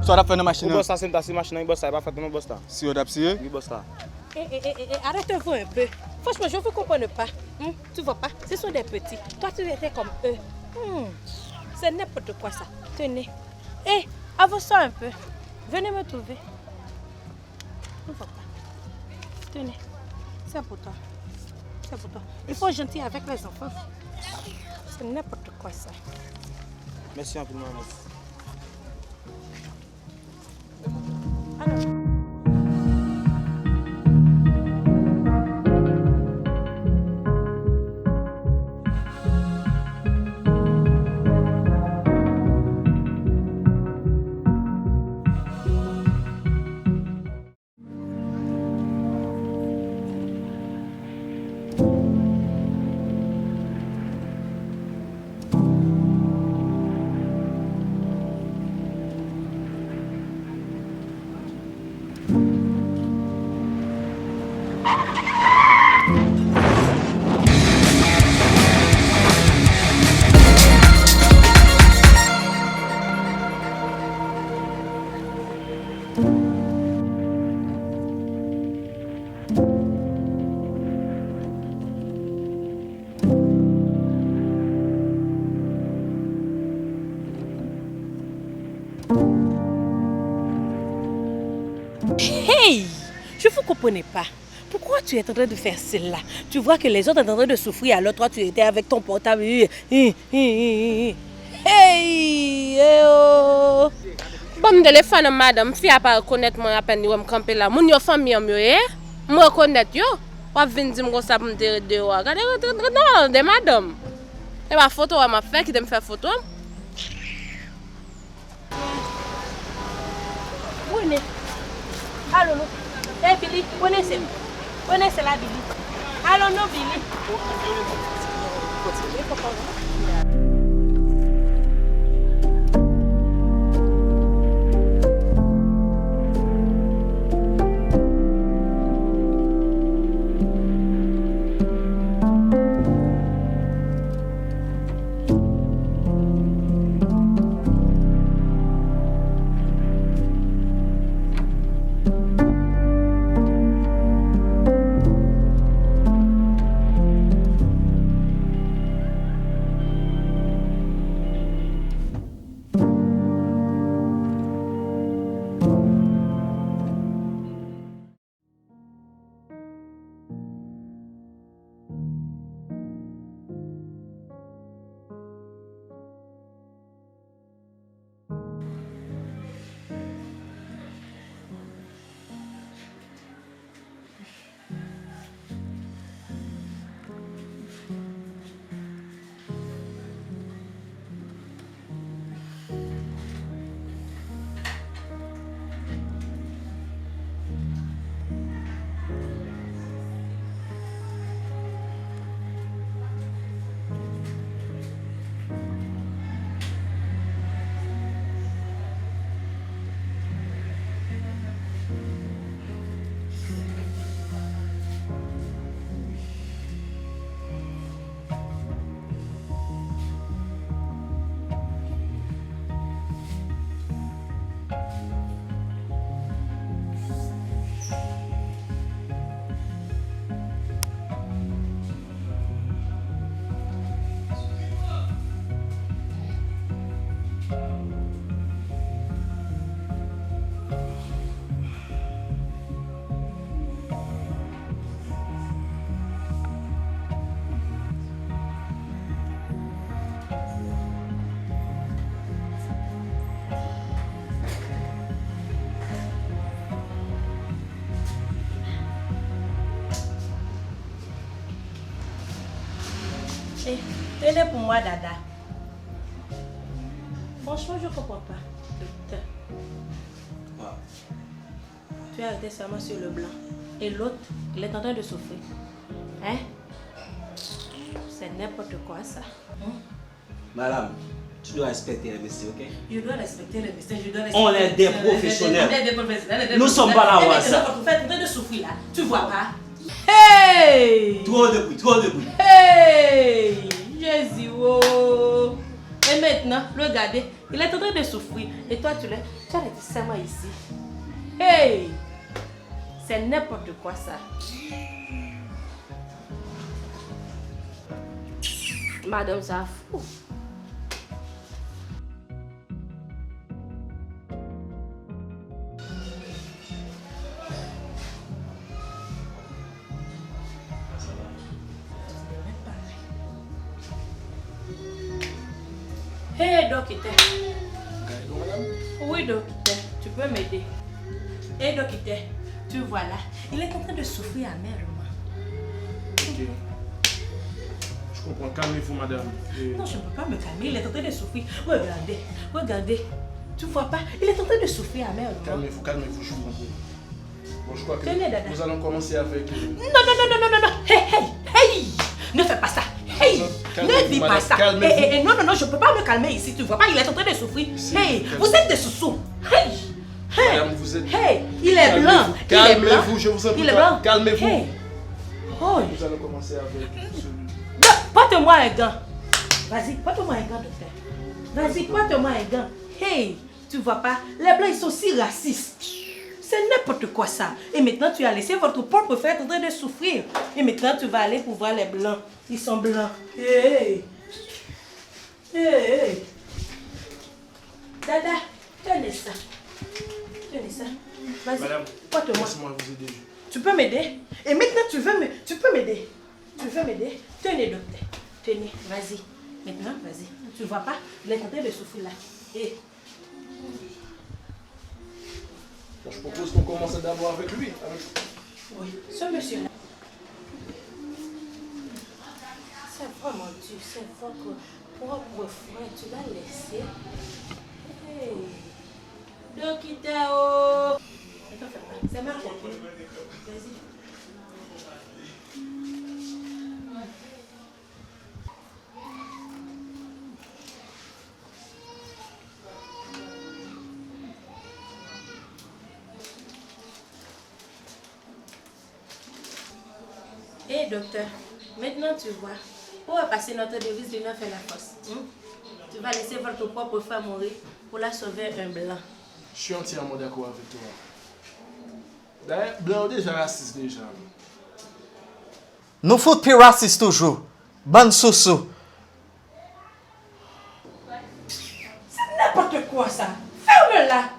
Tu as fait une machine. Boss ça c'est une machine, boss ça va faire ton boss là. Si on a pris. Oui, boss là. Arrête-vous un peu. Franchement, je ne vous comprends pas. Tu vois pas, ce sont des petits. Toi, tu étais comme eux. C'est n'importe quoi ça. Tenez. Avance-toi un peu. Venez me trouver. Ne vois pas. Tenez. C'est pour toi. C'est pour toi. Il faut être gentil avec les enfants. C'est n'importe quoi ça. Merci un peu. Alors. Hey! Je ne vous comprenais pas. Pourquoi tu es en train de faire cela? Tu vois que les autres sont en train de souffrir, alors toi tu étais avec ton portable. Hey! Oh! Bon téléphone madame, fi a pas reconnaître moi à peine yo me camper là. Mon yo famille yo moi reconnaître yo. Pas venir dire moi ça pour me de regardez non de madame. Et ma photo m'a fait qui me faire photo. Venez. Allô, non. Billy, c'est la Billy. Allô, non, Billy. Tenez pour moi, Dada. Franchement, je ne comprends pas. Tu as arrêté seulement sur le blanc. Et l'autre, il est en train de souffrir. Hein? C'est n'importe quoi, ça. Madame, tu dois respecter les messieurs, ok? Je dois respecter les messieurs. On est des professionnels. Nous sommes pas là, ouais, ça. Tu es en train de souffrir, là. Tu vois pas? Hey! Trop de bruit, trop de bruit. Hey! Jésus, oh! Et maintenant, regardez, il est en train de souffrir. Et toi, tu as les serments ici. Hey! C'est n'importe quoi ça. Madame, ça fou. Hé, docteur. Oui, docteur, tu peux m'aider. Hé, docteur, tu vois là, il est en train de souffrir amèrement. Ok. Je comprends. Calmez-vous, madame. Non, je ne peux pas me calmer, il est en train de souffrir. Regardez, regardez. Tu vois pas, il est en train de souffrir amèrement. Calmez-vous, calmez-vous, je vous comprends. Bon, je crois que Tenez, dada. nous allons commencer avec... Non. Hey, hey, hey. Ne fais pas ça. Hey, ne dis pas ça. Non, je ne peux pas me calmer ici. Tu vois pas, il est en train de souffrir. Hey, vous êtes des sous-sous. Hey, hey. Madame, vous êtes... Hey, il est blanc. Calmez-vous, je vous en prie. Il est blanc. Calmez-vous. Hey. Oh. Nous allons commencer avec celui... Porte-moi un gant. Vas-y, porte-moi un gant, docteur. Vas-y, porte-moi un gant. Hey, tu vois pas, les blancs, ils sont si racistes. C'est n'importe quoi ça. Et maintenant, tu as laissé votre propre frère en train de souffrir. Et maintenant, tu vas aller pour voir les blancs. Ils sont blancs. Hey. Hey. Dada, tenez ça. Tenez ça. Vas-y, Madame, porte-moi. laissez-moi vous aider. Tu peux m'aider? Et maintenant, tu peux m'aider? Tu veux m'aider? Tenez, docteur. Tenez, vas-y. Maintenant, vas-y. Tu ne vois pas? Il est en train de souffrir là. Et... Bon, je propose qu'on commence d'abord avec lui. Oui, ce monsieur-là. C'est vraiment dur. C'est votre propre frère. Tu l'as laissé. Hey. Docteur. Attends, fais pas. C'est ma copine. Vas-y. Hé, docteur, maintenant tu vois, pour passer notre devise de neuf et la force, tu vas laisser votre propre frère mourir pour la sauver un blanc. Je suis entièrement d'accord avec toi. D'ailleurs, blanc déjà raciste déjà. Nous faut plus raciste toujours. Ban soso. C'est n'importe quoi ça. Ferme-la.